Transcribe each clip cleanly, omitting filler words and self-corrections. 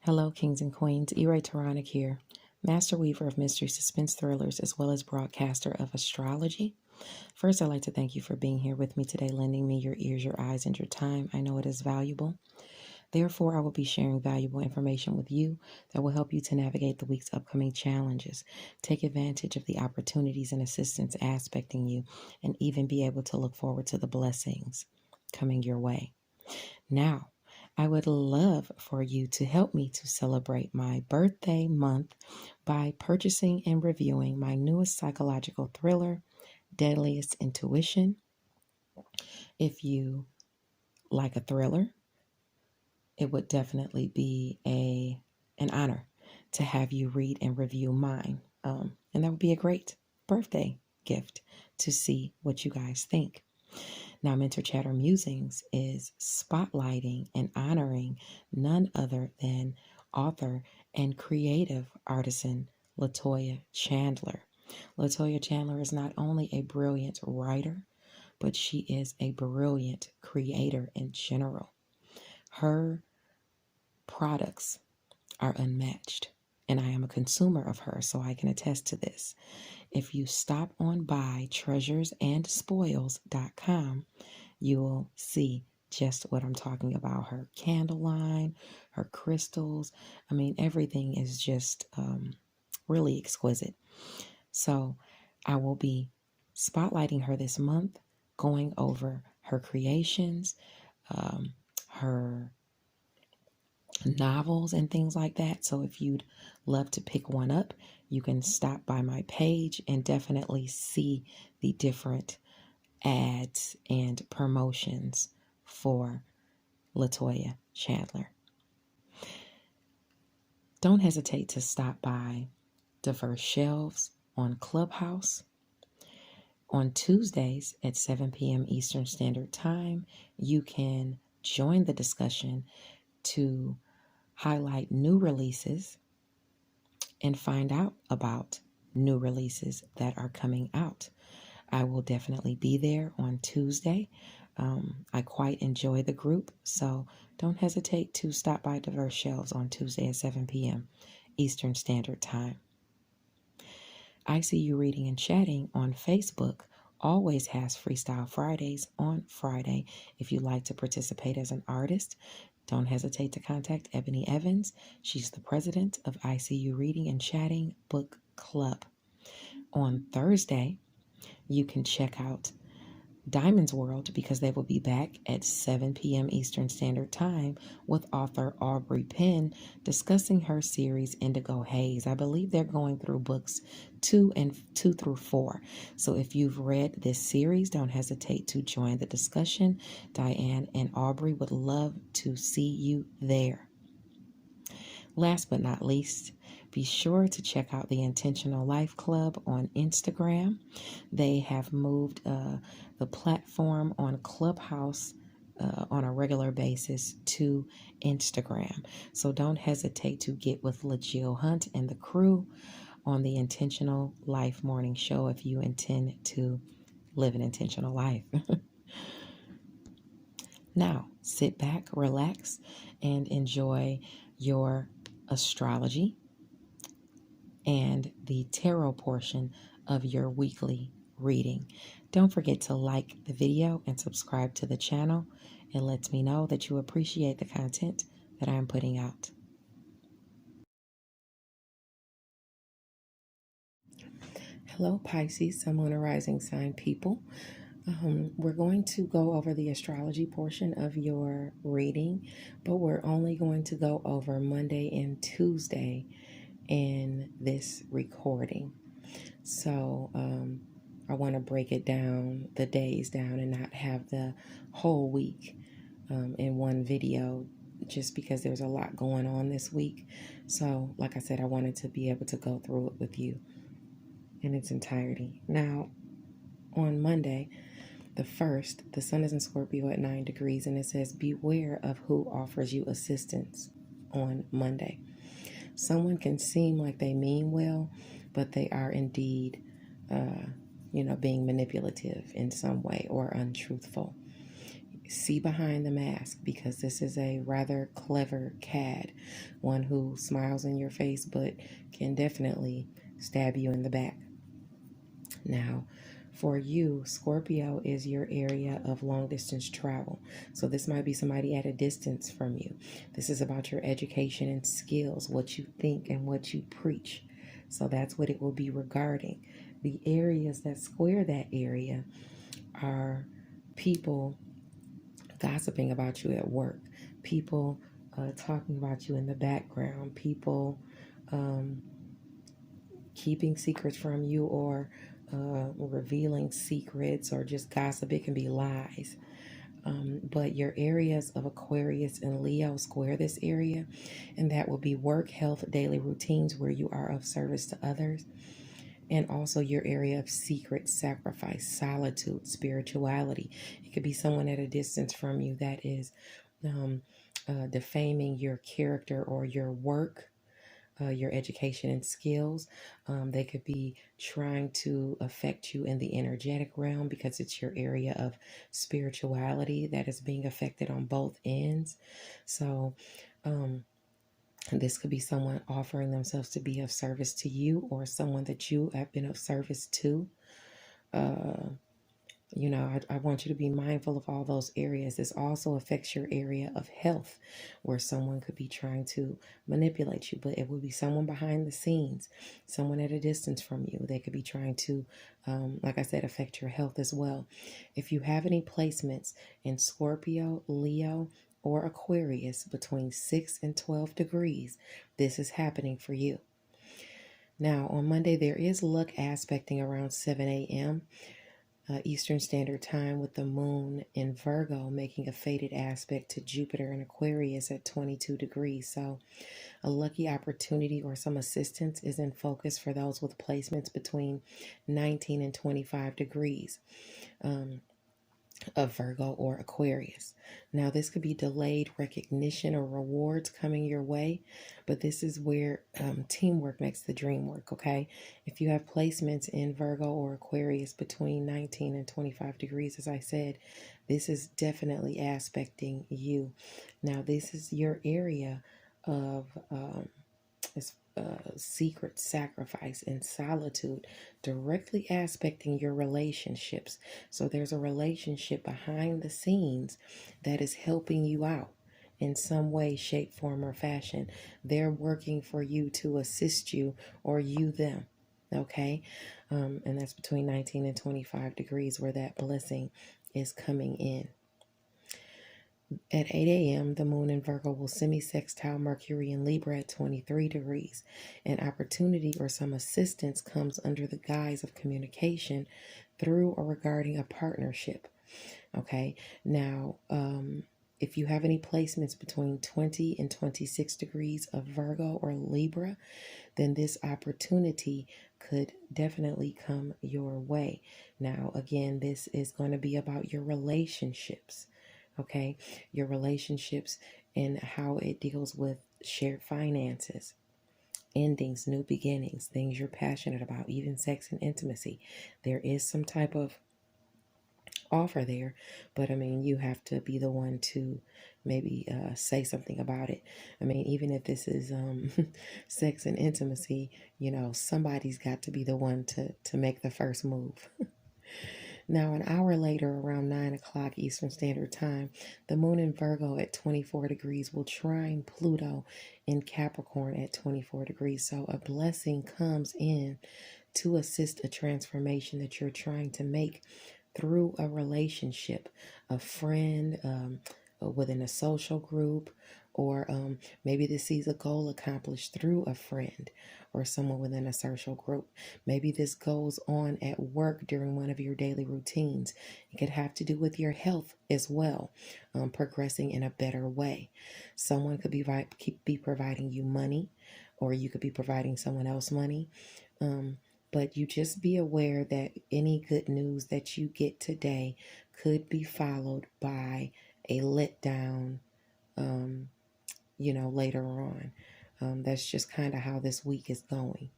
Hello, kings and queens. E-Ray Taronic here, master weaver of mystery suspense thrillers, as well as broadcaster of Astrology. First, I'd like to thank you for being here with me today, lending me your ears, your eyes, and your time. I know it is valuable. Therefore, I will be sharing valuable information with you that will help you to navigate the week's upcoming challenges, take advantage of the opportunities and assistance aspecting you, and even be able to look forward to the blessings coming your way. Now, I would love for you to help me to celebrate my birthday month by purchasing and reviewing my newest psychological thriller, Deadliest Intuition. If you like a thriller, it would definitely be an honor to have you read and review mine. And that would be a great birthday gift to see what you guys think. Now, Mentor Chatter Musings is spotlighting and honoring none other than author and creative artisan Latoya Chandler. Latoya Chandler is not only a brilliant writer, but she is a brilliant creator in general. Her products are unmatched, and I am a consumer of her, so I can attest to this. If you stop on by treasuresandspoils.com, you will see just what I'm talking about. Her candle line, her crystals. I mean, everything is just really exquisite. So I will be spotlighting her this month, going over her creations, her novels and things like that. So if you'd love to pick one up, you can stop by my page and definitely see the different ads and promotions for Latoya Chandler. Don't hesitate to stop by Diverse Shelves on Clubhouse. On Tuesdays at 7 p.m. Eastern Standard Time, you can join the discussion to highlight new releases and find out about new releases that are coming out. I will definitely be there on Tuesday. I quite enjoy the group, so don't hesitate to stop by Diverse Shelves on Tuesday at 7 p.m. Eastern Standard Time. I See You Reading and Chatting on Facebook always has Freestyle Fridays on Friday. If you'd like to participate as an artist, don't hesitate to contact Ebony Evans. She's the president of I See You Reading and Chatting Book Club. On Thursday, you can check out Diamond's World because they will be back at 7 p.m. Eastern Standard Time with author Aubrey Penn discussing her series Indigo Haze. I believe they're going through books 2 through 4. So if you've read this series, don't hesitate to join the discussion. Diane and Aubrey would love to see you there. Last but not least, be sure to check out the Intentional Life Club on Instagram. They have moved the platform on Clubhouse on a regular basis to Instagram. So don't hesitate to get with LaJill Hunt and the crew on the Intentional Life Morning Show if you intend to live an intentional life. Now, sit back, relax, and enjoy your astrology and the tarot portion of your weekly reading. Don't forget to like the video and subscribe to the channel. It lets me know that you appreciate the content that I'm putting out. Hello, Pisces, Sun, Moon, and Rising sign people. We're going to go over the astrology portion of your reading, but we're only going to go over Monday and Tuesday in this recording. So I want to break it down, the days down, and not have the whole week in one video just because there's a lot going on this week. So like I said, I wanted to be able to go through it with you in its entirety. Now, on Monday, the 1st, the sun is in Scorpio at 9 degrees, and it says, beware of who offers you assistance on Monday. Someone can seem like they mean well, but they are indeed, being manipulative in some way or untruthful. see behind the mask, because this is a rather clever cad, one who smiles in your face but can definitely stab you in the back. Now, for you, Scorpio is your area of long distance travel. So this might be somebody at a distance from you. This is about your education and skills, what you think and what you preach. So that's what it will be regarding. The areas that square that area are people gossiping about you at work, people talking about you in the background, people keeping secrets from you, or revealing secrets, or just gossip. It can be lies. But your areas of Aquarius and Leo square this area, and that will be work, health, daily routines where you are of service to others, and also your area of secret, sacrifice, solitude, spirituality. It could be someone at a distance from you that is defaming your character or your work, your education and skills. They could be trying to affect you in the energetic realm, because it's your area of spirituality that is being affected on both ends. So this could be someone offering themselves to be of service to you, or someone that you have been of service to. I want you to be mindful of all those areas. This also affects your area of health, where someone could be trying to manipulate you, but it will be someone behind the scenes, someone at a distance from you. They could be trying to, like I said, affect your health as well. If you have any placements in Scorpio, Leo, or Aquarius between 6 and 12 degrees, this is happening for you. Now, on Monday, there is luck aspecting around 7 a.m. Eastern Standard Time, with the moon in Virgo making a fated aspect to Jupiter in Aquarius at 22 degrees. So a lucky opportunity or some assistance is in focus for those with placements between 19 and 25 degrees. Of Virgo or Aquarius. Now, this could be delayed recognition or rewards coming your way, but this is where teamwork makes the dream work, okay? If you have placements in Virgo or Aquarius between 19 and 25 degrees, as I said, this is definitely aspecting you. Now, this is your area of secret, sacrifice, and solitude, directly aspecting your relationships. So there's a relationship behind the scenes that is helping you out in some way, shape, form, or fashion. They're working for you to assist you, or you them. Okay? And that's between 19 and 25 degrees where that blessing is coming in. At 8 a.m., the moon in Virgo will semi-sextile Mercury in Libra at 23 degrees. An opportunity or some assistance comes under the guise of communication through or regarding a partnership. Okay, now, if you have any placements between 20 and 26 degrees of Virgo or Libra, then this opportunity could definitely come your way. Now, again, this is going to be about your relationships. Okay, your relationships and how it deals with shared finances, endings, new beginnings, things you're passionate about, even sex and intimacy. There is some type of offer there, but I mean, you have to be the one to maybe say something about it. I mean, even if this is sex and intimacy, somebody's got to be the one to make the first move. Now, an hour later, around 9 o'clock Eastern Standard Time, the moon in Virgo at 24 degrees will trine Pluto in Capricorn at 24 degrees. So a blessing comes in to assist a transformation that you're trying to make through a relationship, a friend, within a social group, or maybe this sees a goal accomplished through a friend or someone within a social group. Maybe this goes on at work during one of your daily routines. It could have to do with your health as well, progressing in a better way. Someone could be providing you money, or you could be providing someone else money. But you just be aware that any good news that you get today could be followed by a letdown, later on. That's just kind of how this week is going.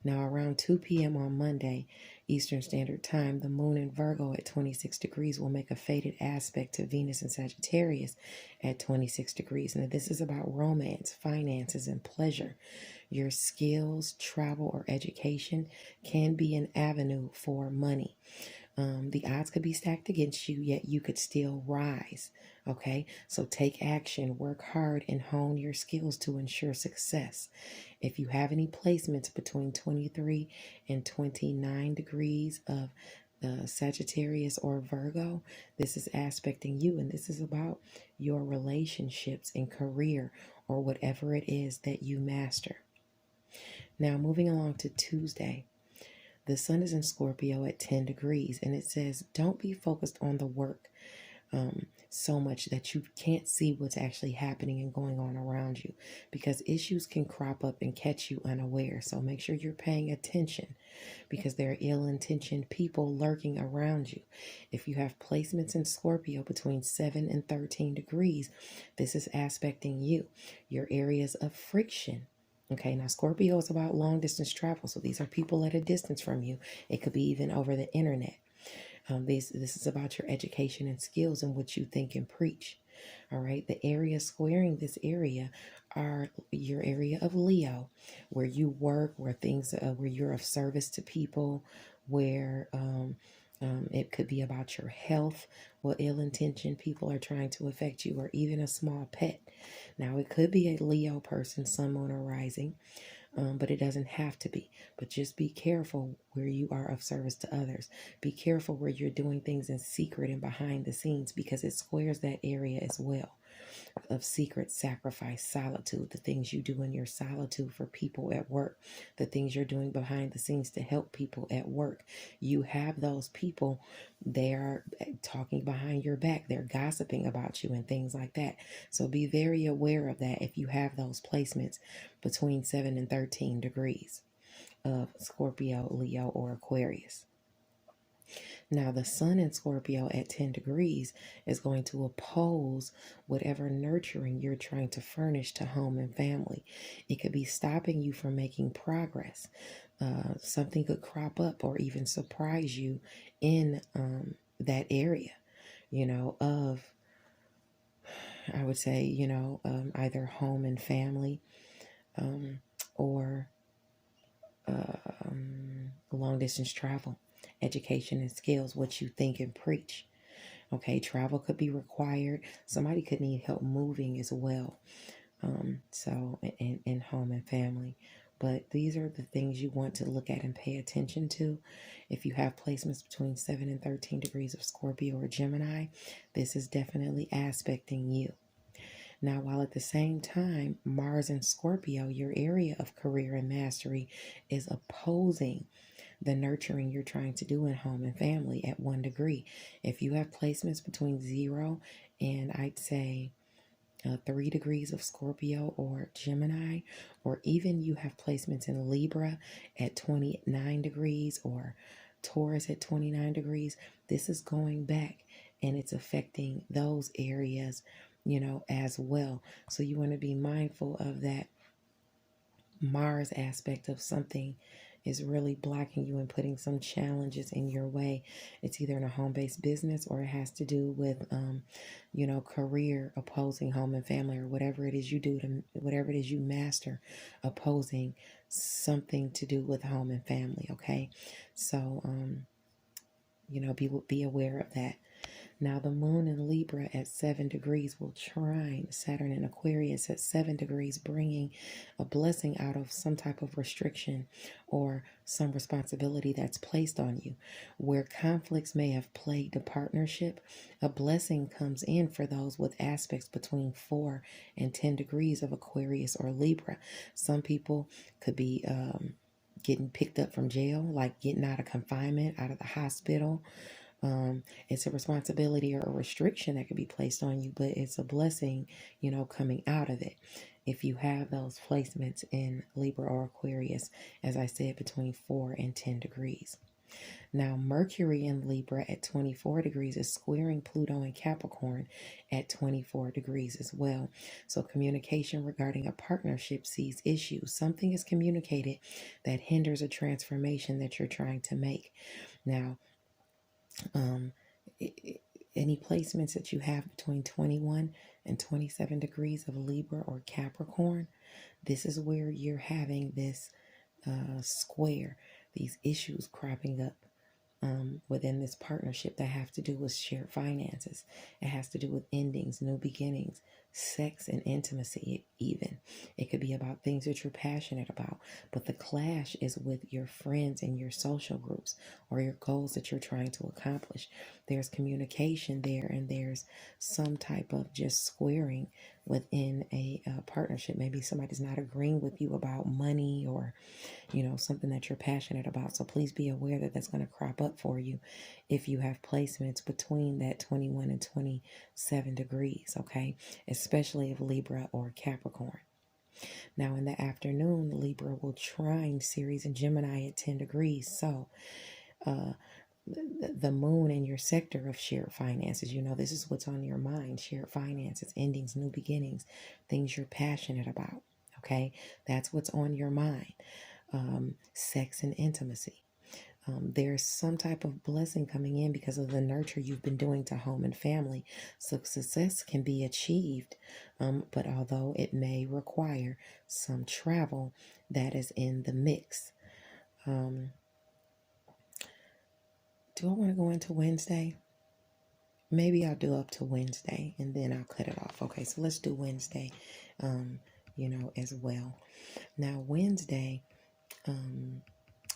Now, around 2 p.m. on Monday, Eastern Standard Time, the moon in Virgo at 26 degrees will make a fated aspect to Venus and Sagittarius at 26 degrees. Now, this is about romance, finances, and pleasure. Your skills, travel, or education can be an avenue for money. The odds could be stacked against you, yet you could still rise. Okay, so take action, work hard, and hone your skills to ensure success. If you have any placements between 23 and 29 degrees of Sagittarius or Virgo, this is aspecting you, and this is about your relationships and career or whatever it is that you master. Now, moving along to Tuesday. The sun is in Scorpio at 10 degrees, and it says, don't be focused on the work so much that you can't see what's actually happening and going on around you, because issues can crop up and catch you unaware. So make sure you're paying attention, because there are ill-intentioned people lurking around you. If you have placements in Scorpio between 7 and 13 degrees, this is aspecting you, your areas of friction. Okay, now Scorpio is about long distance travel. So these are people at a distance from you. It could be even over the internet. This is about your education and skills and what you think and preach. All right, the area squaring this area are your area of Leo, where you work, where things, where you're of service to people, where it could be about your health, where ill-intentioned people are trying to affect you, or even a small pet. Now, it could be a Leo person, sun, moon, or rising, but it doesn't have to be. But just be careful where you are of service to others. Be careful where you're doing things in secret and behind the scenes, because it squares that area as well, of secret, sacrifice, solitude, the things you do in your solitude for people at work, the things you're doing behind the scenes to help people at work. You have those people, they're talking behind your back, they're gossiping about you and things like that. So be very aware of that if you have those placements between 7 and 13 degrees of Scorpio, Leo, or Aquarius. Now, the sun in Scorpio at 10 degrees is going to oppose whatever nurturing you're trying to furnish to home and family. It could be stopping you from making progress. Something could crop up or even surprise you in that area, of, I would say, either home and family, or long distance travel, education and skills, what you think and preach. Okay, travel could be required. Somebody could need help moving as well. So in home and family. But these are the things you want to look at and pay attention to. If you have placements between 7 and 13 degrees of Scorpio or Gemini, this is definitely aspecting you. Now, while at the same time, Mars in Scorpio, your area of career and mastery, is opposing the nurturing you're trying to do in home and family at 1 degree. If you have placements between 0 and I'd say 3 degrees of Scorpio or Gemini, or even you have placements in Libra at 29 degrees or Taurus at 29 degrees, this is going back and it's affecting those areas, as well. So you want to be mindful of that Mars aspect of something is really blocking you and putting some challenges in your way. It's either in a home-based business, or it has to do with, career opposing home and family, or whatever it is you do, whatever it is you master, opposing something to do with home and family. Okay. So, be aware of that. Now, the moon in Libra at 7 degrees will trine Saturn in Aquarius at 7 degrees, bringing a blessing out of some type of restriction or some responsibility that's placed on you. Where conflicts may have plagued a partnership, a blessing comes in for those with aspects between 4 and 10 degrees of Aquarius or Libra. Some people could be getting picked up from jail, like getting out of confinement, out of the hospital. It's a responsibility or a restriction that could be placed on you, but it's a blessing, coming out of it. If you have those placements in Libra or Aquarius, as I said, between 4 and 10 degrees. Now, Mercury in Libra at 24 degrees is squaring Pluto in Capricorn at 24 degrees as well. So communication regarding a partnership sees issues. Something is communicated that hinders a transformation that you're trying to make. Now, um, any placements that you have between 21 and 27 degrees of Libra or Capricorn, this is where you're having this square, these issues cropping up within this partnership that have to do with shared finances. It has to do with endings, new beginnings, sex and intimacy even. It could be about things that you're passionate about, but the clash is with your friends and your social groups or your goals that you're trying to accomplish. There's communication there, and there's some type of just squaring within a partnership. Maybe somebody's not agreeing with you about money or something that you're passionate about. So please be aware that that's going to crop up for you if you have placements between that 21 and 27 degrees, okay? Especially if Libra or Capricorn. Now in the afternoon, Libra will trine Ceres and Gemini at 10 degrees. So the moon in your sector of shared finances, this is what's on your mind: shared finances, endings, new beginnings, things you're passionate about, okay? That's what's on your mind. Sex and intimacy. There's some type of blessing coming in because of the nurture you've been doing to home and family. So success can be achieved, but although it may require some travel, that is in the mix. Do I want to go into Wednesday? Maybe I'll do up to Wednesday and then I'll cut it off. Okay, so let's do Wednesday, as well. Now, Wednesday,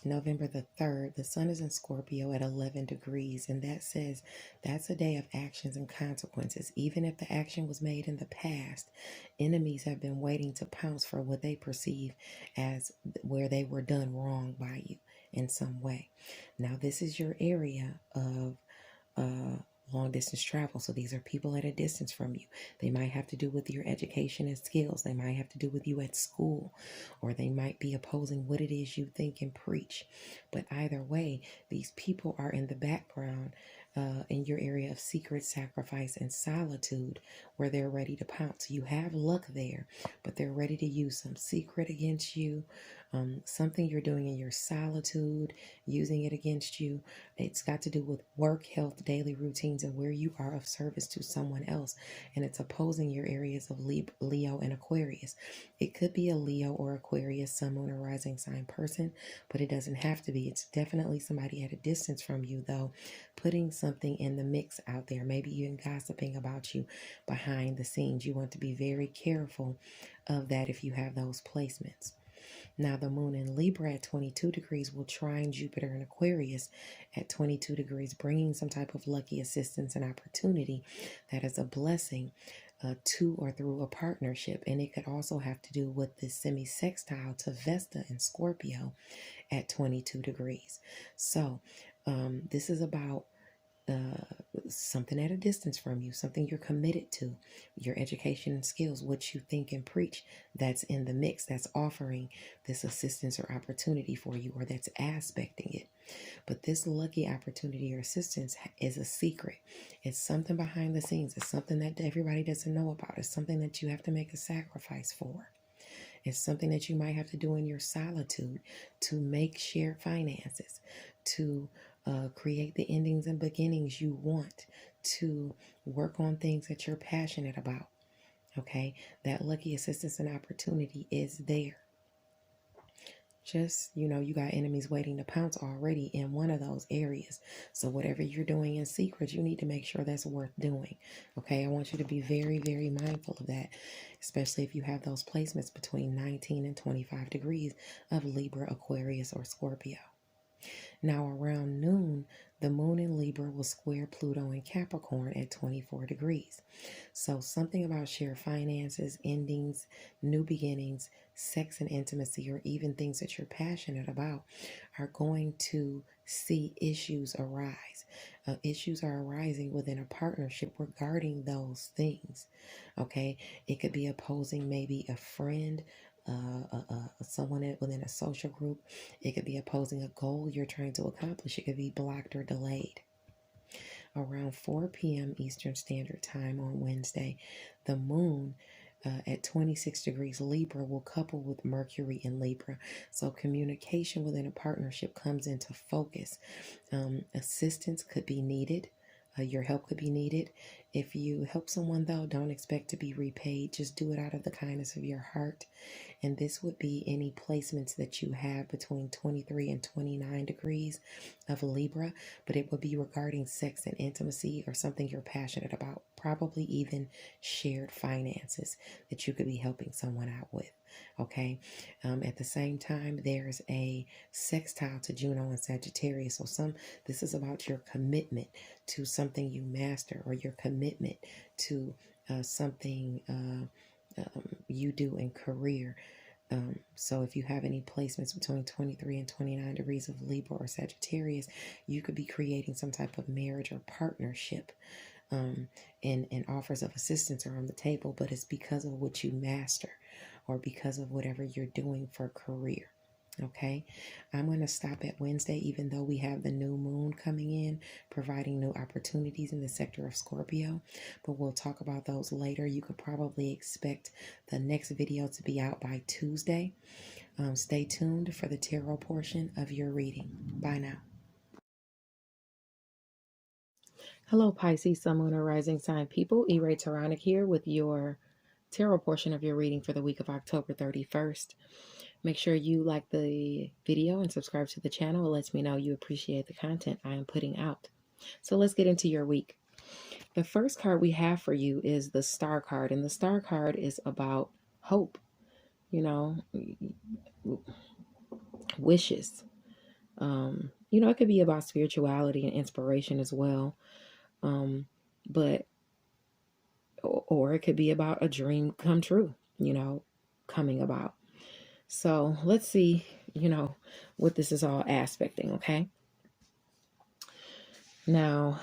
November the 3rd, the sun is in Scorpio at 11 degrees, and that says that's a day of actions and consequences. Even if the action was made in the past, enemies have been waiting to pounce for what they perceive as where they were done wrong by you in some way. Now, this is your area of long distance travel. So these are people at a distance from you. They might have to do with your education and skills. They might have to do with you at school, or they might be opposing what it is you think and preach. But either way, these people are in the background in your area of secret, sacrifice, and solitude, where they're ready to pounce. You have luck there, but they're ready to use some secret against you, something you're doing in your solitude, using it against you. It's got to do with work, health, daily routines, and where you are of service to someone else. And it's opposing your areas of Leo and Aquarius. It could be a Leo or Aquarius, sun, moon, or rising sign person, but it doesn't have to be. It's definitely somebody at a distance from you, though, putting something in the mix out there, maybe even gossiping about you behind the scenes. You want to be very careful of that if you have those placements. Now, the moon in Libra at 22 degrees will trine Jupiter in Aquarius at 22 degrees, bringing some type of lucky assistance and opportunity that is a blessing to or through a partnership. And it could also have to do with the semi-sextile to Vesta in Scorpio at 22 degrees. So this is about something at a distance from you, something you're committed to, your education and skills, what you think and preach, that's in the mix, that's offering this assistance or opportunity for you, or that's aspecting it. But this lucky opportunity or assistance is a secret. It's something behind the scenes. It's something that everybody doesn't know about. It's something that you have to make a sacrifice for. It's something that you might have to do in your solitude to make shared finances, to create the endings and beginnings you want, to work on things that you're passionate about. Okay, that lucky assistance and opportunity is there. Just, you got enemies waiting to pounce already in one of those areas. So whatever you're doing in secret, you need to make sure that's worth doing. Okay, I want you to be very, very mindful of that, especially if you have those placements between 19 and 25 degrees of Libra, Aquarius, or Scorpio. Now around noon, the moon in Libra will square Pluto in Capricorn at 24 degrees. So something about shared finances, endings, new beginnings, sex and intimacy, or even things that you're passionate about are going to see issues arise. Issues are arising within a partnership regarding those things. Okay, it could be opposing maybe a friend, someone within a social group. It could be opposing a goal you're trying to accomplish. It could be blocked or delayed. Around 4 p.m. Eastern Standard Time on Wednesday, the moon at 26 degrees Libra will couple with Mercury in Libra. So communication within a partnership comes into focus. Assistance could be needed. Your help could be needed. If you help someone, though, don't expect to be repaid. Just do it out of the kindness of your heart. And this would be any placements that you have between 23 and 29 degrees of Libra, but it would be regarding sex and intimacy or something you're passionate about, probably even shared finances that you could be helping someone out with. Okay. At the same time, there's a sextile to Juno and Sagittarius. So this is about your commitment to something you master, or your commitment to something you do in career. So if you have any placements between 23 and 29 degrees of Libra or Sagittarius, you could be creating some type of marriage or partnership. And offers of assistance are on the table, but it's because of what you master or because of whatever you're doing for career. Okay, I'm going to stop at Wednesday, even though we have the new moon coming in, providing new opportunities in the sector of Scorpio, but we'll talk about those later. You could probably expect the next video to be out by Tuesday. Stay tuned for the tarot portion of your reading. Bye now. Hello, Pisces, Sun, Moon, or Rising Sign people. E-Ray Taronic here with your tarot portion of your reading for the week of October 31st. Make sure you like the video and subscribe to the channel. It lets me know you appreciate the content I am putting out. So let's get into your week. The first card we have for you is the Star card, and the Star card is about hope, wishes. It could be about spirituality and inspiration as well. Or it could be about a dream come true, coming about. So let's see, what this is all aspecting, okay? Now,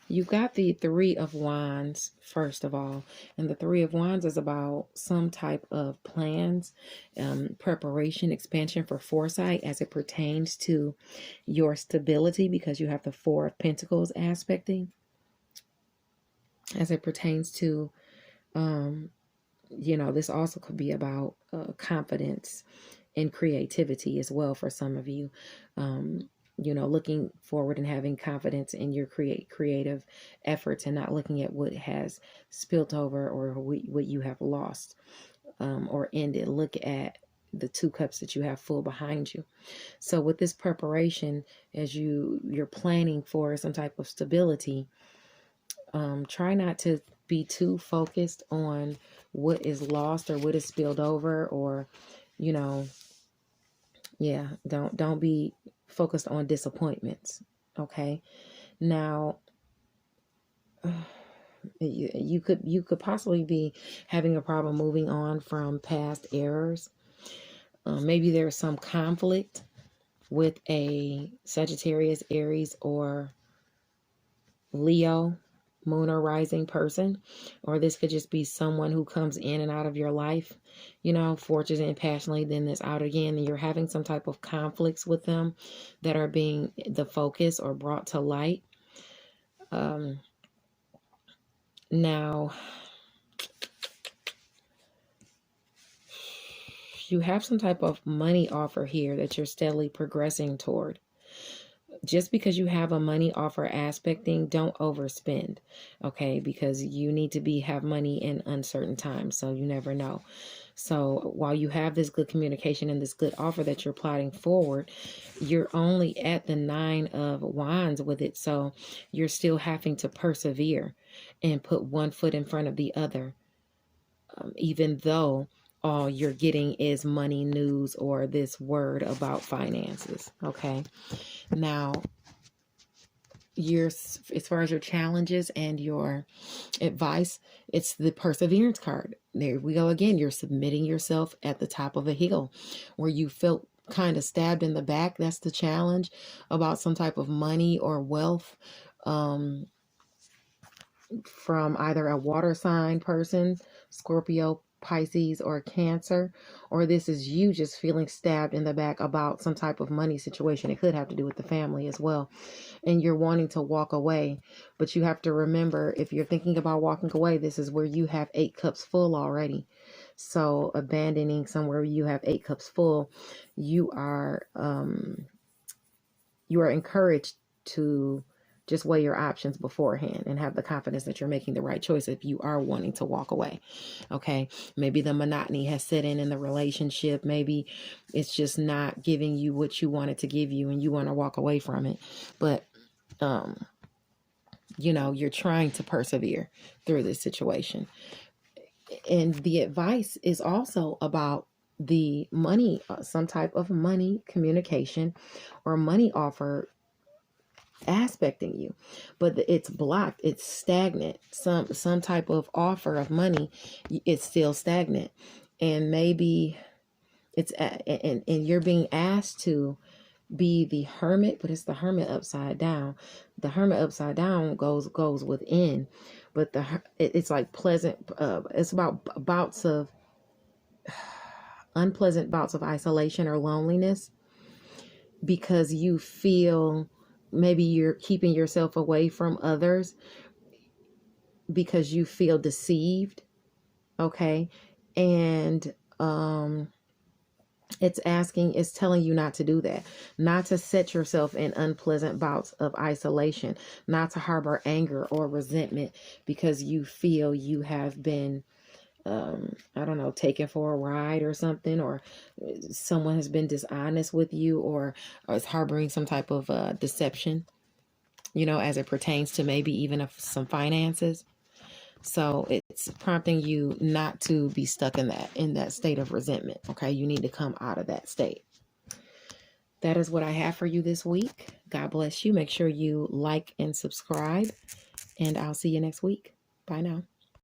you got the Three of Wands, first of all. And the Three of Wands is about some type of plans, preparation, expansion for foresight as it pertains to your stability, because you have the Four of Pentacles aspecting. As it pertains to, this also could be about confidence and creativity as well for some of you. Looking forward and having confidence in your creative efforts and not looking at what has spilt over or what you have lost or ended. Look at the two cups that you have full behind you. So with this preparation, as you're planning for some type of stability, try not to be too focused on what is lost or what is spilled over, or, don't be focused on disappointments. Okay. Now, you could possibly be having a problem moving on from past errors. Maybe there's some conflict with a Sagittarius, Aries, or Leo moon or rising person, or this could just be someone who comes in and out of your life, forges in passionately, then is out again, and you're having some type of conflicts with them that are being the focus or brought to light. Now, you have some type of money offer here that you're steadily progressing toward. Just because you have a money offer aspecting, don't overspend, okay? Because you need to have money in uncertain times, so you never know. So while you have this good communication and this good offer that you're plotting forward, you're only at the 9 of Wands with it. So you're still having to persevere and put one foot in front of the other, even though all you're getting is money news or this word about finances, okay? Now, as far as your challenges and your advice, it's the perseverance card. There we go again. You're submitting yourself at the top of a hill where you felt kind of stabbed in the back. That's the challenge about some type of money or wealth from either a water sign person, Scorpio, Pisces or Cancer, or this is you just feeling stabbed in the back about some type of money situation. It could have to do with the family as well. And you're wanting to walk away, but you have to remember, if you're thinking about walking away, this is where you have 8 cups full already. So abandoning somewhere you have 8 cups full, you are encouraged to just weigh your options beforehand and have the confidence that you're making the right choice if you are wanting to walk away. Okay. Maybe the monotony has set in the relationship. Maybe it's just not giving you what you wanted to give you and you want to walk away from it. But, you know, you're trying to persevere through this situation. And the advice is also about the money, some type of money communication or money offer aspecting you, but it's blocked, it's stagnant. Some type of offer of money, it's still stagnant. And maybe it's and you're being asked to be the hermit, but it's the hermit upside down. The hermit upside down goes within, but it's like pleasant, it's about bouts of unpleasant bouts of isolation or loneliness, because you feel maybe you're keeping yourself away from others because you feel deceived. Okay. And it's telling you not to do that, not to set yourself in unpleasant bouts of isolation, not to harbor anger or resentment because you feel you have been I don't know, taken for a ride or something, or someone has been dishonest with you, or is harboring some type of deception, you know, as it pertains to maybe even some finances. So it's prompting you not to be stuck in that state of resentment. Okay. You need to come out of that state. That is what I have for you this week. God bless you. Make sure you like and subscribe, and I'll see you next week. Bye now.